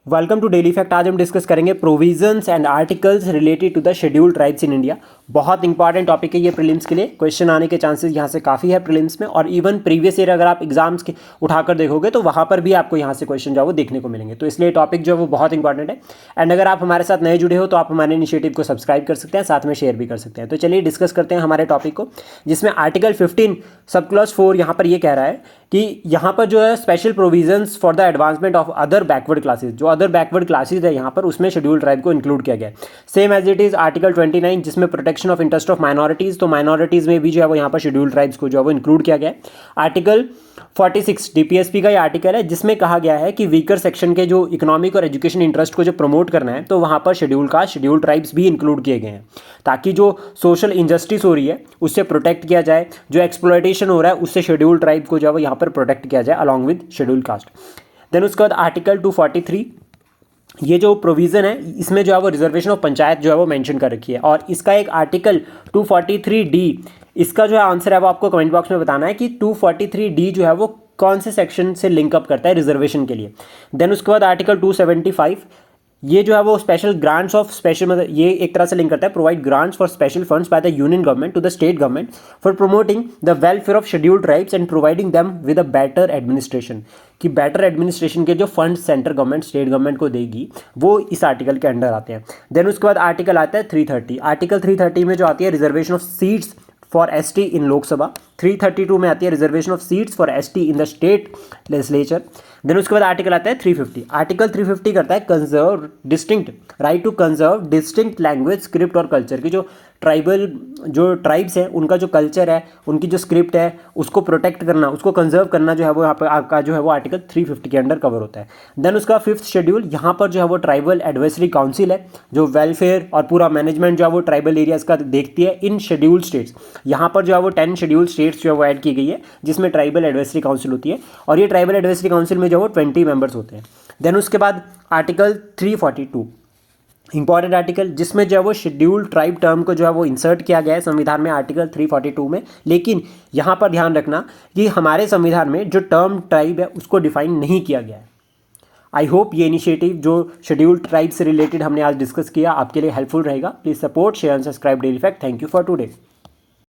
Welcome to daily fact. आज हम discuss करेंगे provisions and articles related to the scheduled tribes in India. बहुत important topic है ये प्रीलिम्स के लिए। क्वेश्चन आने के चांसेस यहाँ से काफ़ी है प्रीलिम्स में, और इवन प्रीवियस ईयर अगर आप एग्जाम्स के उठाकर देखोगे तो वहाँ पर भी आपको यहाँ से क्वेश्चन जो है वो देखने को मिलेंगे। तो इसलिए टॉपिक जो है वो बहुत इंपॉर्टेंट है। एंड अगर आप हमारे साथ नए जुड़े हो तो आप हमारे इनिशिएटिव को सब्सक्राइब कर सकते हैं, साथ में शेयर भी कर सकते हैं। तो चलिए डिस्कस करते हैं हमारे टॉपिक को, जिसमें आर्टिकल 15 सब क्लॉज 4 यहाँ पर ये कह रहा है कि यहाँ पर जो है special provisions for the advancement of other backward classes, जो अदर बैकवर्ड क्लासेस है यहाँ पर उसमें शेड्यूल ट्राइब को इंक्लूड किया गया है। Same as it is article 29 जिसमें protection of interest of minorities, तो माइनॉरिटीज में भी जो है वो यहाँ पर शेड्यूल ट्राइब्स को जो है वो इंक्लूड किया गया है। आर्टिकल 46 डीपीएसपी का ये आर्टिकल है जिसमें कहा गया है कि वीकर सेक्शन के जो इकोनॉमिक और एजुकेशन इंटरेस्ट को जो प्रमोट करना है तो वहाँ पर शेड्यूल ट्राइब्स भी इंक्लूड किए गए हैं, ताकि जो सोशल इंजस्टिस हो रही है उससे प्रोटेक्ट किया जाए, जो एक्सप्लॉयटेशन हो रहा है उससे शेड्यूल ट्राइब को जो है यहाँ पर प्रोटेक्ट किया जाए along with schedule caste. Then उसके बाद आर्टिकल 243, ये जो प्रोविज़न है इसमें जो है वो रिजर्वेशन ऑफ पंचायत जो है वो मेंशन कर रखी है, और इसका एक आर्टिकल 243D, इसका जो है आंसर है वो आपको कमेंट बॉक्स में बताना है कि 243D जो है वो कौन से सेक्शन से लिंकअप करता है रिजर्वेशन के लिए। देन उसके बाद आर्टिकल 275, ये जो है वो स्पेशल ग्रांट्स ऑफ स्पेशल, मतलब ये एक तरह से लिंक करता है provide grants for special funds by the union government to the state government for promoting the welfare of scheduled tribes and providing them with a better administration, कि better administration के जो funds central government state government को देगी वो इस article के under आते हैं। देन उसके बाद आर्टिकल आता है 330, आर्टिकल 330 में जो आती है reservation of seats for ST in Lok Sabha, 332 में आती है reservation of seats for ST in the state legislature. Then उसके बाद आर्टिकल आता है 350, आर्टिकल 350 करता है conserve distinct right to conserve distinct language, script और कल्चर, की जो ट्राइबल जो ट्राइब्स हैं उनका जो कल्चर है, उनकी जो स्क्रिप्ट है उसको प्रोटेक्ट करना, उसको कंजर्व करना जो है वो यहाँ पर आपका जो है वो आर्टिकल 350 के अंडर कवर होता है। देन उसका 5th शेड्यूल, यहाँ पर जो है वो ट्राइबल एडवाइजरी काउंसिल है जो वेलफेयर और पूरा मैनेजमेंट जो है वो ट्राइबल एरियाज का देखती है इन शेड्यूल स्टेट्स। यहाँ पर जो है वो 10 शेड्यूल स्टेट्स जो है वो ऐड की गई है जिसमें ट्राइबल एडवाइजरी काउंसिल होती है, और ये ट्राइबल एडवाइजरी काउंसिल में जो है वो 20 मेंबर्स होते हैं। देन उसके बाद आर्टिकल 342, इंपॉर्टेंट आर्टिकल, जिसमें जो है वो शेड्यूल ट्राइब टर्म को जो है वो इंसर्ट किया गया है संविधान में आर्टिकल 342 में। लेकिन यहाँ पर ध्यान रखना कि हमारे संविधान में जो टर्म ट्राइब है उसको डिफाइन नहीं किया गया है। आई होप ये इनिशिएटिव जो शेड्यूल ट्राइब से रिलेटेड हमने आज डिस्कस किया आपके लिए हेल्पफुल रहेगा। Please support, share and subscribe daily fact. Thank you for today.